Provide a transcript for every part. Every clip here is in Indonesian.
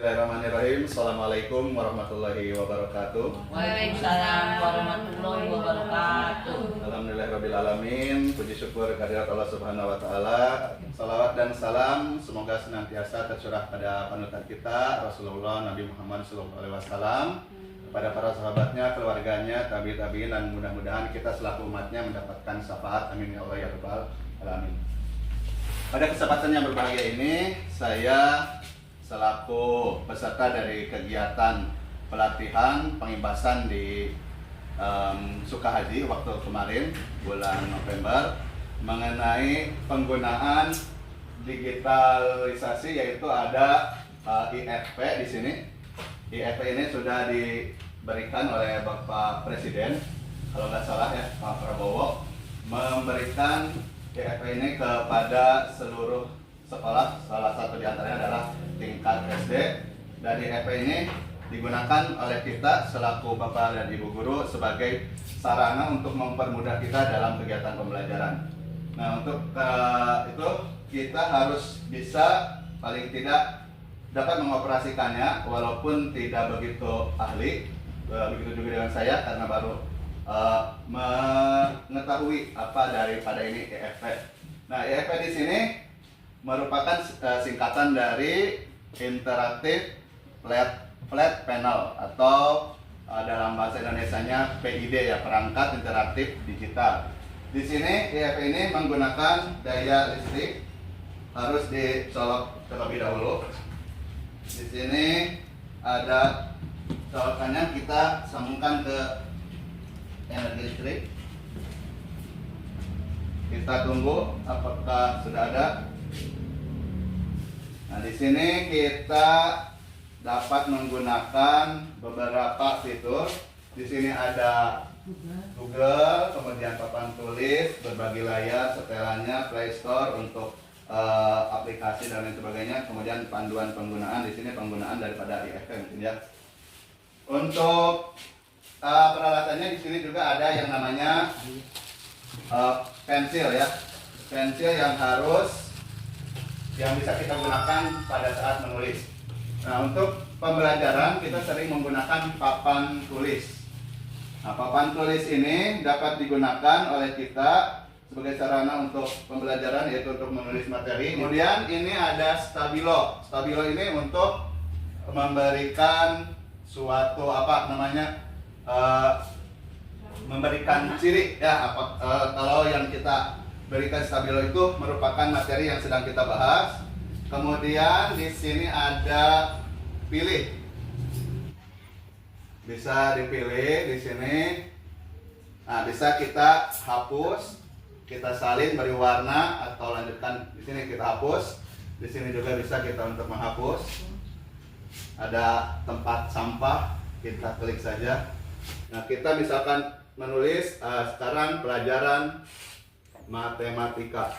Bismillahirrahmanirrahim. Assalamualaikum warahmatullahi wabarakatuh. Waalaikumsalam warahmatullahi wabarakatuh. Alhamdulillahirrabbilalamin. Puji syukur kehadirat Allah Subhanahu wa Ta'ala. Salawat dan salam semoga senantiasa tercurah pada panutan kita Rasulullah Nabi Muhammad SAW, kepada para sahabatnya, keluarganya, tabi'in, dan mudah-mudahan kita selaku umatnya mendapatkan syafaat. Amin ya Allah ya Rabbal alamin. Pada kesempatan yang berbahagia ini, saya selaku peserta dari kegiatan pelatihan pengibasan di Sukahaji waktu kemarin bulan November mengenai penggunaan digitalisasi, yaitu ada IFP di sini. IFP ini sudah diberikan oleh Bapak Presiden, kalau nggak salah ya, Pak Prabowo, memberikan IFP ini kepada seluruh sekolah, salah satu diantaranya adalah tingkat SD, dan IFP ini digunakan oleh kita selaku Bapak dan Ibu Guru sebagai sarana untuk mempermudah kita dalam kegiatan pembelajaran. Nah, untuk itu kita harus bisa paling tidak dapat mengoperasikannya walaupun tidak begitu ahli. Begitu juga dengan saya karena baru mengetahui apa daripada ini IFP. Nah, IFP di sini merupakan singkatan dari Interactive Flat Panel atau dalam bahasa Indonesianya PID ya, perangkat interaktif digital. Di sini IFP ini menggunakan daya listrik, harus dicolok terlebih dahulu. Di sini ada colokannya, kita sambungkan ke energi listrik. Kita tunggu apakah sudah ada. Nah, di sini kita dapat menggunakan beberapa fitur. Di sini ada Google, kemudian papan tulis, berbagi layar, setelannya, Play Store untuk aplikasi dan lain sebagainya. Kemudian panduan penggunaan, di sini penggunaan daripada IFP mungkin ya. Untuk peralatannya di sini juga ada yang namanya pensil ya, pensil yang bisa kita gunakan pada saat menulis. Nah, untuk pembelajaran kita sering menggunakan papan tulis. Nah, papan tulis ini dapat digunakan oleh kita sebagai sarana untuk pembelajaran, yaitu untuk menulis materi. Kemudian ini ada stabilo. Stabilo ini untuk memberikan suatu memberikan ciri ya. Kalau yang kita berikan stabilo itu merupakan materi yang sedang kita bahas. Kemudian di sini ada pilih, bisa dipilih di sini. Nah, bisa kita hapus, kita salin, beri warna, atau lanjutkan. Di sini kita hapus. Di sini juga bisa kita untuk menghapus. Ada tempat sampah, kita klik saja. Nah, kita misalkan menulis sekarang pelajaran matematika.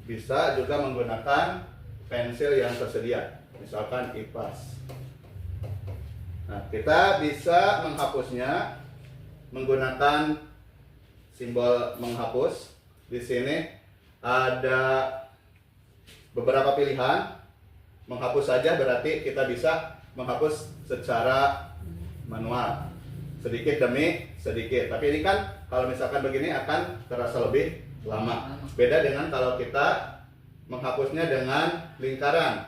Bisa juga menggunakan pensil yang tersedia, misalkan IPAS. Nah, kita bisa menghapusnya menggunakan simbol menghapus. Di sini ada beberapa pilihan. Menghapus saja berarti kita bisa menghapus secara manual, sedikit demi sedikit. Tapi ini kan kalau misalkan begini akan terasa lebih lama. Beda dengan kalau kita menghapusnya dengan lingkaran,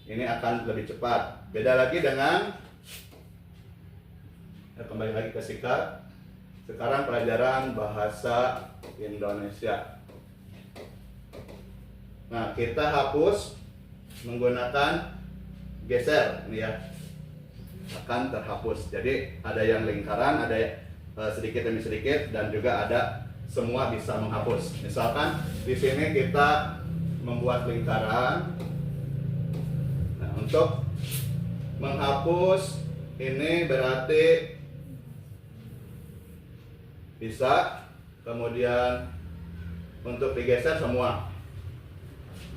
ini akan lebih cepat. Beda lagi dengan, kembali lagi ke sikat. Sekarang pelajaran bahasa Indonesia. Nah, kita hapus menggunakan geser ini ya, akan terhapus. Jadi ada yang lingkaran, ada sedikit demi sedikit, dan juga ada semua bisa menghapus. Misalkan di sini kita membuat lingkaran. Nah, untuk menghapus ini berarti bisa, kemudian untuk digeser semua.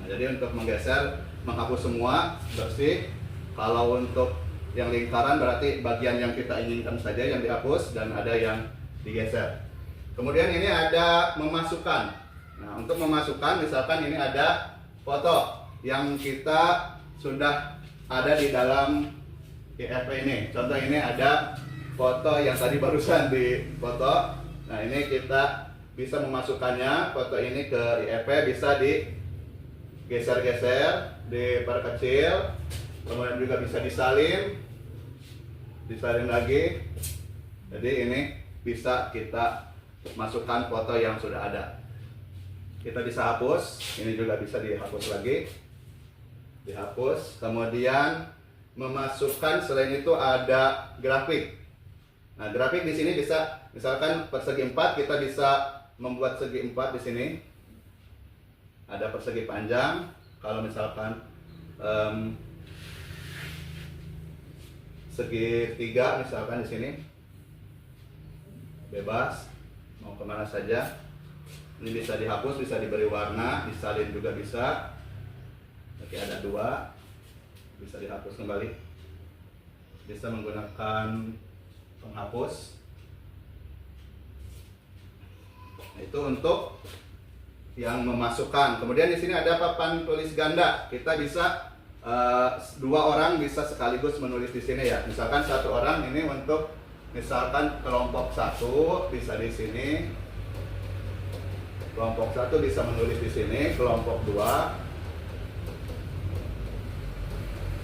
Nah, jadi untuk menggeser, menghapus semua bersih. Kalau untuk yang lingkaran berarti bagian yang kita inginkan saja yang dihapus, dan ada yang digeser. Kemudian ini ada memasukkan. Nah, untuk memasukkan misalkan ini ada foto yang kita sudah ada di dalam IFP ini. Contoh ini ada foto yang tadi barusan di foto. Nah, ini kita bisa memasukkannya foto ini ke IFP, bisa digeser-geser, diperkecil, kemudian juga bisa disalin lagi. Jadi ini bisa kita masukkan foto yang sudah ada. Kita bisa hapus, ini juga bisa dihapus lagi, dihapus. Kemudian memasukkan, selain itu ada grafik. Nah, grafik di sini bisa, misalkan persegi 4, kita bisa membuat segi 4 di sini. Ada persegi panjang. Kalau misalkan segi 3 misalkan di sini, bebas mau kemana saja. Ini bisa dihapus, bisa diberi warna, disalin juga bisa. Oke, ada 2, bisa dihapus kembali. Bisa menggunakan penghapus. Nah, itu untuk yang memasukkan. Kemudian di sini ada papan tulis ganda. Kita bisa 2 orang bisa sekaligus menulis di sini ya. Misalkan 1 orang ini untuk misalkan kelompok 1 bisa di sini. Kelompok 1 bisa menulis di sini, kelompok 2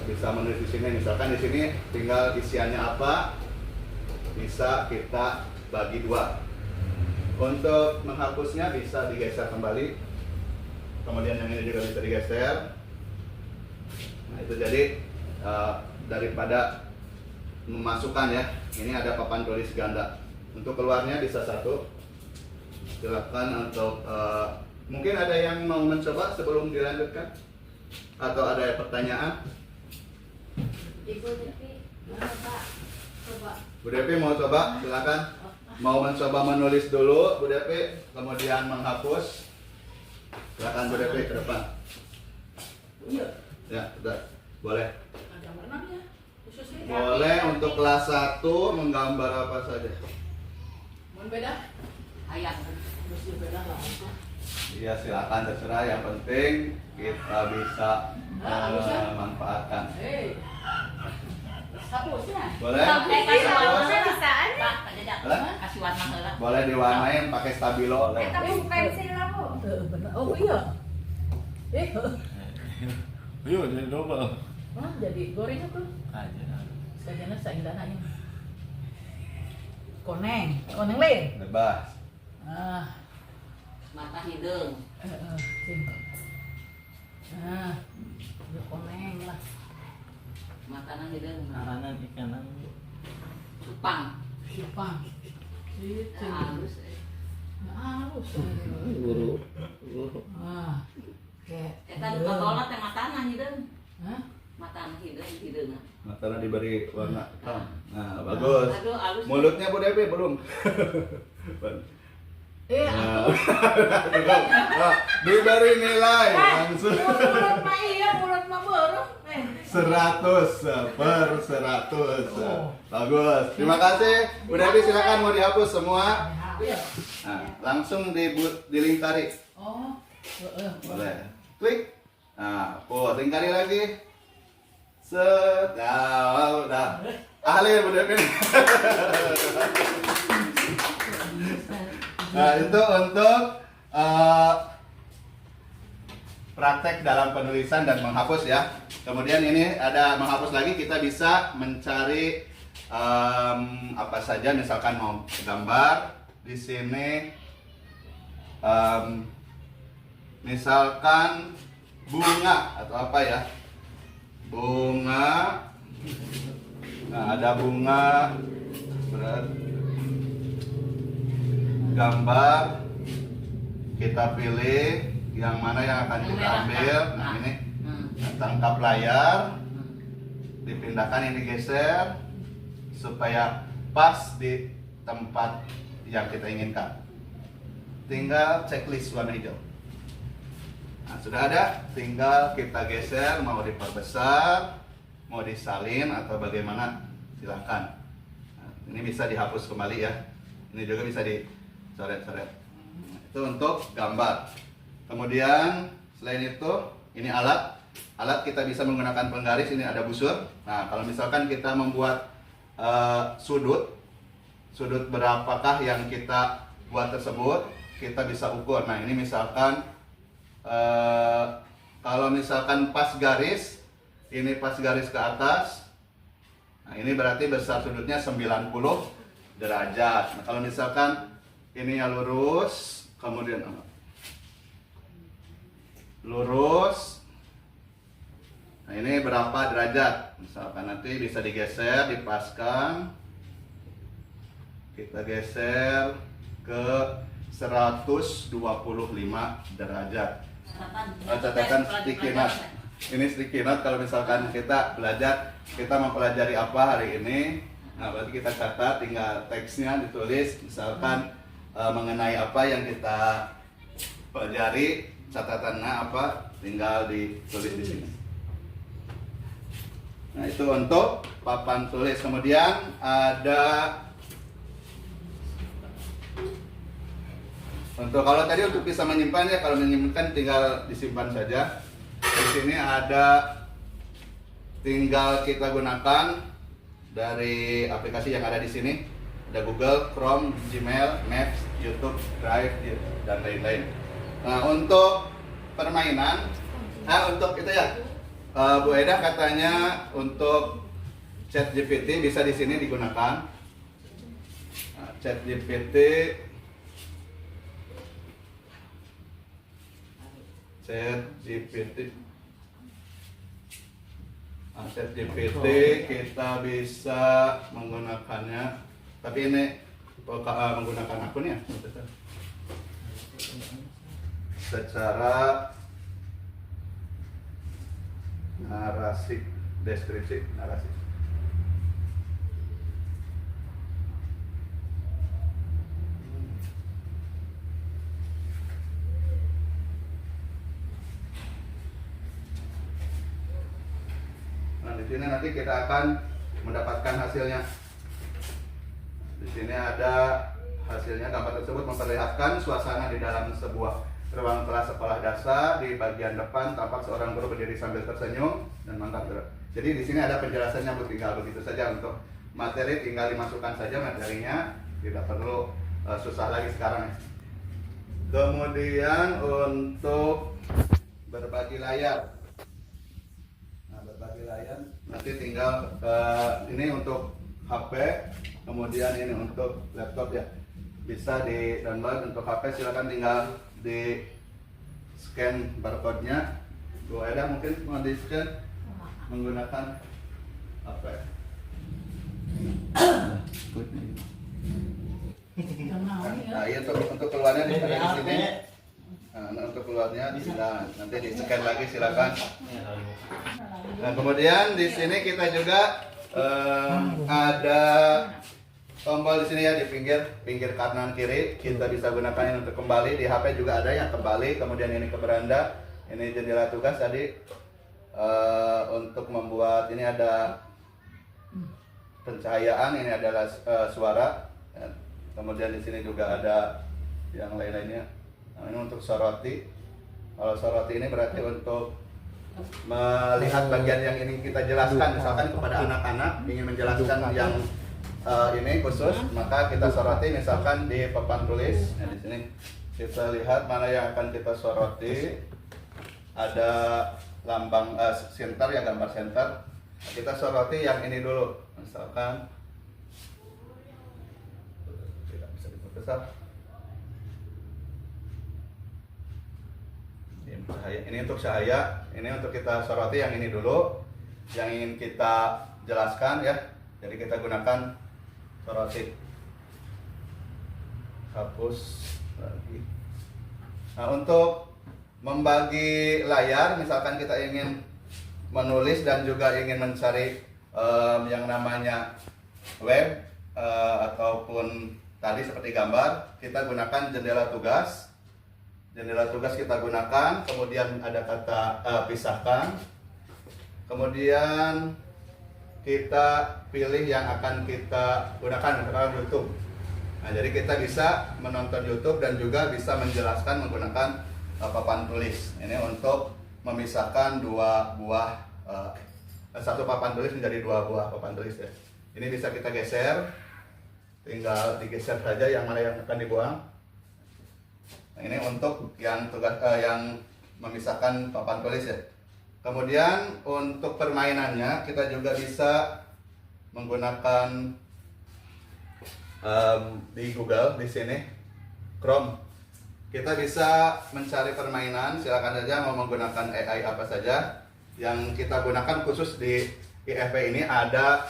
bisa menulis di sini. Misalkan di sini tinggal isiannya apa, bisa kita bagi 2. Untuk menghapusnya bisa digeser kembali. Kemudian yang ini juga bisa digeser. Nah, itu jadi daripada memasukkan ya, ini ada papan tulis ganda. Untuk keluarnya bisa 1. Silakan untuk mungkin ada yang mau mencoba sebelum dilanjutkan atau ada pertanyaan? Ibu Devi, Pak, coba. Bu Devi mau coba? Silakan. Mau mencoba menulis dulu, Bu Devi, kemudian menghapus. Silakan Bu Devi ke depan. Iya. Ya, sudah. Boleh. Ada mana ya? Khususnya. Boleh untuk kelas 1 menggambar apa saja. Mau beda? Ayat. Mesti beda lah. Iya, silakan terserah. Yang penting kita bisa memanfaatkan. Hei. Hapusnya. Boleh? Kasih warna Hapus. bisa aja. Pak, jajak. Hah? Kasih warna heula. Boleh diwarnain pakai stabilo. Kita buka pensil lah, Bu. Bener. Oh iya. Iya, jadi double. Wah, jadi goreng tuh. Aja. Sekalian saindana ini. Koneng le. Bebas. Ah, Mata hidung. sini. Ah, ya koneng lah. Makanan hidung. Aranan ikanan. Cupang. Jepang. Itu. Halus. Halus. Guru. Ah. Kayak. Eta botolna teh matana hidung. Hah? Matana hidung. Matanya diberi warna hitam. Nah, bagus. Aduh, halus. Mulutnya Bu Devi belum. Nah, diberi nilai langsung Mulut mah iya, mulut mah baru. 100 per 100. Bagus. Terima kasih. Bu Devi, silakan mau dihapus semua. Iya. Nah, langsung dilingkari. Oh. Boleh. Klik. Nah, lingkari lagi. Set. Nah, udah. Ahli Bu Devi. Nah, itu untuk praktek dalam penulisan dan menghapus ya. Kemudian ini ada menghapus lagi, kita bisa mencari apa saja, misalkan mau gambar di sini, misalkan bunga atau apa ya, bunga. Nah, ada bunga, gambar, kita pilih yang mana yang akan Yang kita merah, ambil. kan? Nah, ini Hmm. tangkap layar, dipindahkan, ini geser supaya pas di tempat yang kita inginkan. Tinggal checklist warna hijau. Nah, sudah ada, tinggal kita geser, mau diperbesar, mau disalin atau bagaimana, silahkan. Nah, ini bisa dihapus kembali ya. Ini juga bisa dicoret-coret. Itu untuk gambar. Kemudian selain itu, ini alat kita bisa menggunakan penggaris. Ini ada busur. Nah, kalau misalkan kita membuat sudut berapakah yang kita buat tersebut, kita bisa ukur. Nah, ini misalkan kalau misalkan pas garis, ini pas garis ke atas, nah ini berarti besar sudutnya 90 derajat. Nah, kalau misalkan ini ya lurus, kemudian lurus, nah ini berapa derajat? Misalkan nanti bisa digeser, dipaskan, kita geser ke 125 derajat. Catatan sticky note. Ini sticky note kalau misalkan kita mempelajari apa hari ini. Nah, berarti kita catat, tinggal teksnya ditulis, misalkan mengenai apa yang kita pelajari, catatannya apa, tinggal ditulis di sini. Nah, itu untuk papan tulis. Kemudian ada kalau tadi untuk bisa menyimpan ya, kalau menyimpan tinggal disimpan saja. Di sini ada, tinggal kita gunakan dari aplikasi yang ada di sini. Ada Google, Chrome, Gmail, Maps, YouTube, Drive, dan lain-lain. Nah, untuk permainan, untuk itu ya, Bu Eda katanya untuk ChatGPT bisa di sini digunakan. Nah, ChatGPT kita bisa menggunakannya, tapi ini menggunakan akunnya secara deskripsi narasi. Nah, di sini nanti kita akan mendapatkan hasilnya. Di sini ada hasilnya. Gambar tersebut memperlihatkan suasana di dalam sebuah ruang kelas sekolah dasar. Di bagian depan tampak seorang guru berdiri sambil tersenyum dan mangkap gerak. Jadi di sini ada penjelasannya, Bu. Tinggal begitu saja. Untuk materi tinggal dimasukkan saja materinya, tidak perlu susah lagi sekarang ya. Kemudian untuk berbagi layar. Berbagi layar nanti tinggal ini untuk HP, kemudian ini untuk laptop ya, bisa di download. Untuk HP silakan tinggal di scan barcode-nya. Bu Eda mungkin mau di scan menggunakan HP. Nah, iya untuk keluarnya di sini. Nah, untuk keluarnya nanti di scan lagi silakan. Nah, kemudian di sini kita juga ada tombol di sini ya, di pinggir kanan kiri kita bisa gunakan untuk kembali. Di HP juga ada yang kembali. Kemudian ini ke beranda, ini jendela tugas tadi. Untuk membuat ini ada pencahayaan, ini adalah suara. Kemudian di sini juga ada yang lain-lainnya. Nah, ini untuk soroti. Kalau soroti ini berarti untuk melihat bagian yang ingin kita jelaskan, misalkan kepada anak-anak ingin menjelaskan yang ini khusus, maka kita soroti misalkan di papan tulis. Nah, di sini kita lihat mana yang akan kita soroti. Ada lambang center ya, gambar center. Kita soroti yang ini dulu, misalkan tidak bisa diperbesar. Ini untuk cahaya, ini untuk kita soroti yang ini dulu, yang ingin kita jelaskan ya. Jadi kita gunakan soroti. Hapus lagi. Nah, untuk membagi layar, misalkan kita ingin menulis dan juga ingin mencari yang namanya web ataupun tadi seperti gambar, kita gunakan jendela tugas. Jendela tugas kita gunakan, kemudian ada kata pisahkan, kemudian kita pilih yang akan kita gunakan, misalkan YouTube. Nah, jadi kita bisa menonton YouTube dan juga bisa menjelaskan menggunakan papan tulis. Ini untuk memisahkan satu papan tulis menjadi 2 buah papan tulis ya. Ini bisa kita geser, tinggal digeser saja yang mana yang akan dibuang. Nah, ini untuk yang yang memisahkan papan tulis ya. Kemudian untuk permainannya kita juga bisa menggunakan di Google di sini Chrome. Kita bisa mencari permainan, silakan saja mau menggunakan AI apa saja. Yang kita gunakan khusus di IFP ini ada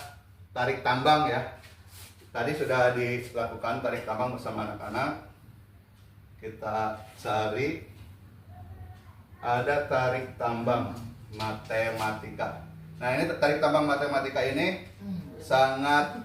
tarik tambang ya. Tadi sudah dilakukan tarik tambang bersama anak-anak. Kita cari, ada tarik tambang matematika. Nah, ini tarik tambang matematika ini sangat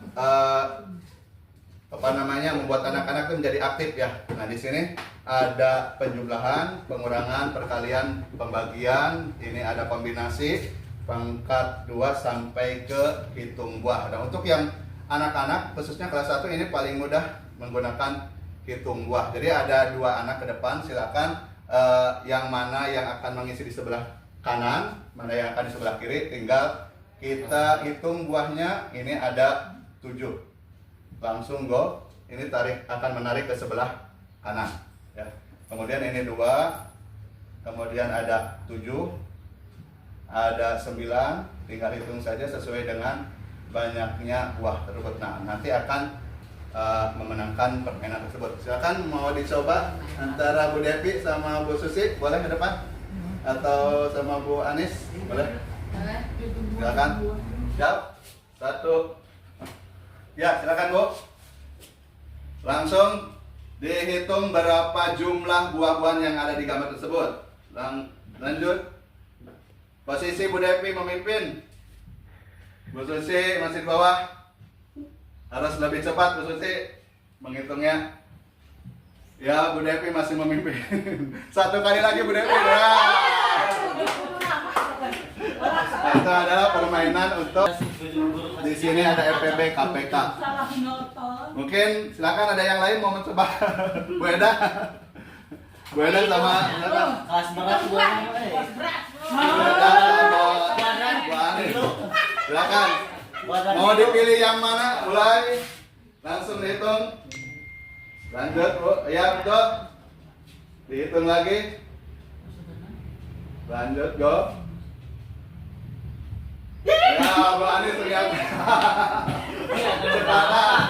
membuat anak-anak itu menjadi aktif ya. Nah, di sini ada penjumlahan, pengurangan, perkalian, pembagian, ini ada kombinasi, pangkat 2 sampai ke hitung buah. Nah, untuk yang anak-anak khususnya kelas 1 ini paling mudah menggunakan hitung buah. Jadi ada 2 anak ke depan, silakan yang mana yang akan mengisi di sebelah kanan, mana yang akan di sebelah kiri, tinggal kita hitung buahnya. Ini ada 7. Langsung go. Ini akan menarik ke sebelah kanan ya. Kemudian ini 2, kemudian ada 7, ada 9, tinggal hitung saja sesuai dengan banyaknya buah tersebut. Nah, nanti akan memenangkan permainan tersebut. Silakan mau dicoba antara Bu Devi sama Bu Susi, boleh ke depan? Atau sama Bu Anis, boleh? Silakan. Siap. 1. Ya, silakan Bu. Langsung dihitung berapa jumlah buah-buahan yang ada di gambar tersebut. Lanjut. Posisi Bu Devi memimpin. Bu Susi masih di bawah. Harus lebih cepat Bu Susi menghitungnya. Ya, Bu Devi masih memimpin. 1 kali lagi Bu Devi. Ya. Itu adalah permainan untuk di sini ada FPB KPK. Mungkin silakan ada yang lain mau mencoba. Bu Eda. Bu Eda sama silakan. Kelas berat gua. Bu Eda sama Bu Anis. Silakan. Mau dipilih yang mana? Mulai. Langsung dihitung. Lanjut Bu. Ya, betul. Dihitung lagi. Lanjut, go. Ya, Bu Anis ternyata. Sekarang.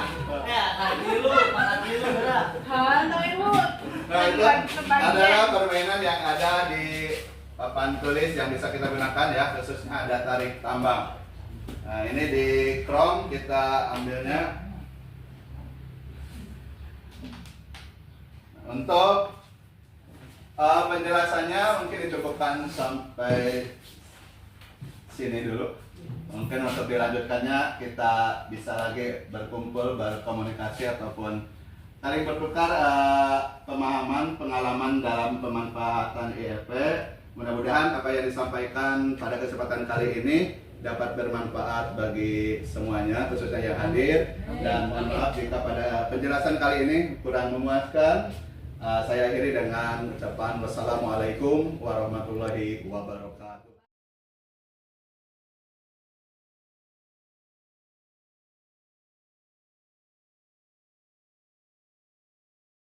Nah, itu adalah permainan yang ada di papan tulis yang bisa kita gunakan ya, khususnya ada tarik tambang. Nah, ini di Chrome kita ambilnya. Untuk penjelasannya mungkin dicukupkan sampai sini dulu. Mungkin untuk dilanjutkannya kita bisa lagi berkumpul, berkomunikasi ataupun saling bertukar pemahaman, pengalaman dalam pemanfaatan IFP. Mudah-mudahan apa yang disampaikan pada kesempatan kali ini dapat bermanfaat bagi semuanya, khususnya yang hadir. Dan mohon maaf jika pada penjelasan kali ini kurang memuaskan. Saya akhiri dengan ucapan wassalamualaikum warahmatullahi wabarakatuh.